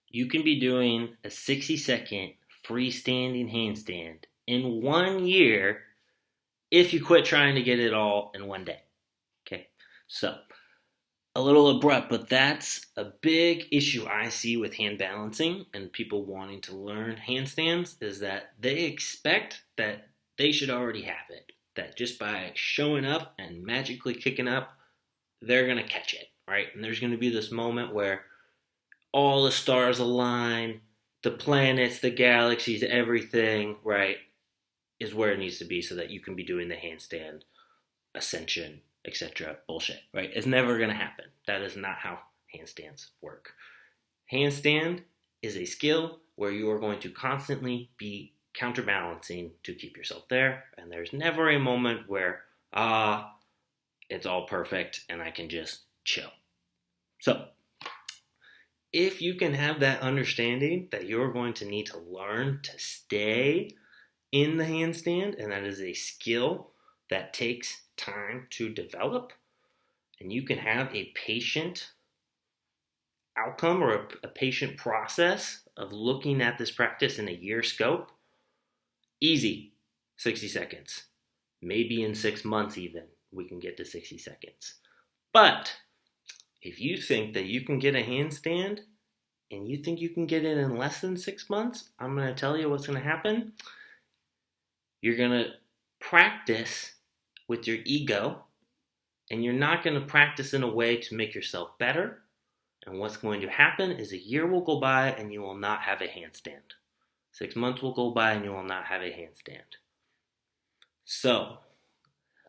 You can be doing a 60-second freestanding handstand in 1 year if you quit trying to get it all in 1 day. Okay, so a little abrupt, but that's a big issue I see with hand balancing and people wanting to learn handstands is that they expect that they should already have it. That just by showing up and magically kicking up, they're going to catch it, right? And there's going to be this moment where all the stars align, the planets, the galaxies, everything, right, is where it needs to be so that you can be doing the handstand, ascension, etc. bullshit, right? It's never going to happen. That is not how handstands work. Handstand is a skill where you are going to constantly be counterbalancing to keep yourself there, and there's never a moment where, it's all perfect and I can just chill. So, if you can have that understanding that you're going to need to learn to stay in the handstand, and that is a skill that takes time to develop, and you can have a patient outcome or a patient process of looking at this practice in a year scope, easy, 60 seconds. Maybe in 6 months even, we can get to 60 seconds. But if you think that you can get a handstand and you think you can get it in less than 6 months, I'm going to tell you what's going to happen. You're going to practice with your ego, and you're not going to practice in a way to make yourself better. And what's going to happen is a year will go by and you will not have a handstand. 6 months will go by and you will not have a handstand. So,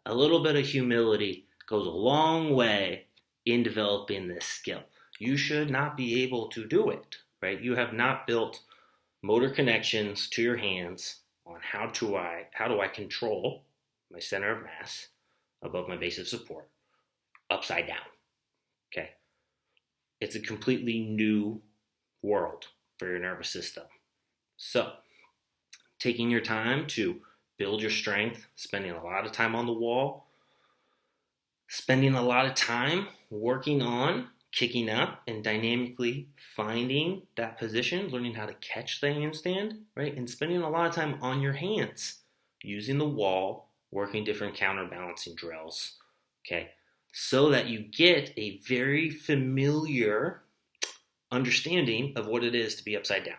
a little bit of humility goes a long way in developing this skill. You should not be able to do it, right? You have not built motor connections to your hands on how do I control my center of mass above my base of support upside down. Okay. It's a completely new world for your nervous system. So, taking your time to build your strength, spending a lot of time on the wall, spending a lot of time working on kicking up and dynamically finding that position, learning how to catch the handstand, right? And spending a lot of time on your hands, using the wall, working different counterbalancing drills, okay? So that you get a very familiar understanding of what it is to be upside down.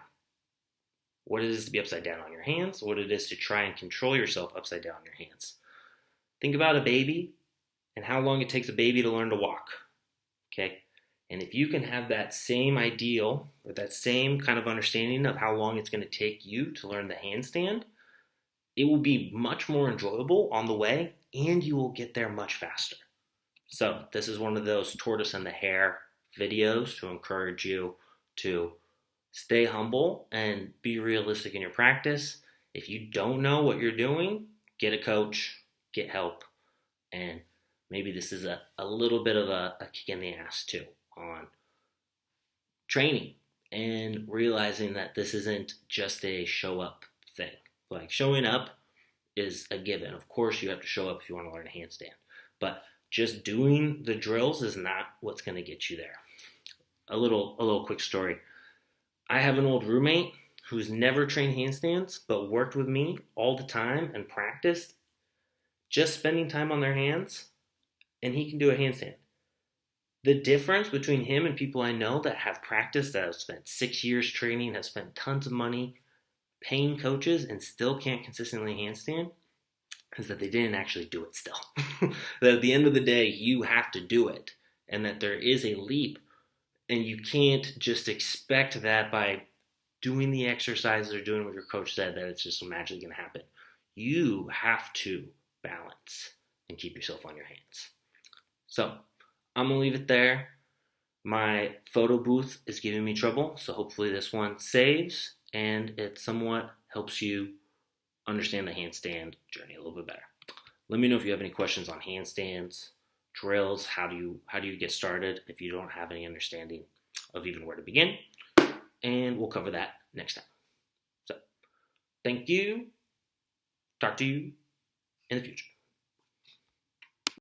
What it is to be upside down on your hands, what it is to try and control yourself upside down on your hands. Think about a baby and how long it takes a baby to learn to walk, okay? And if you can have that same ideal or that same kind of understanding of how long it's going to take you to learn the handstand, it will be much more enjoyable on the way and you will get there much faster. So this is one of those tortoise and the hare videos to encourage you to stay humble and be realistic in your practice. If you don't know what you're doing, get a coach, get help, and maybe this is a little bit of a kick in the ass too on training and realizing that this isn't just a show up thing. Like showing up is a given. Of course you have to show up if you want to learn a handstand, but just doing the drills is not what's going to get you there. A little quick story. I have an old roommate who's never trained handstands, but worked with me all the time and practiced just spending time on their hands, and he can do a handstand. The difference between him and people I know that have practiced, that have spent 6 years training, have spent tons of money paying coaches and still can't consistently handstand, is that they didn't actually do it still. That at the end of the day, you have to do it, and that there is a leap. And you can't just expect that by doing the exercises or doing what your coach said that it's just magically going to happen. You have to balance and keep yourself on your hands. So I'm going to leave it there. My photo booth is giving me trouble, so hopefully this one saves and it somewhat helps you understand the handstand journey a little bit better. Let me know if you have any questions on handstands, drills, how do you get started if you don't have any understanding of even where to begin, and we'll cover that next time. So, thank you. Talk to you in the future.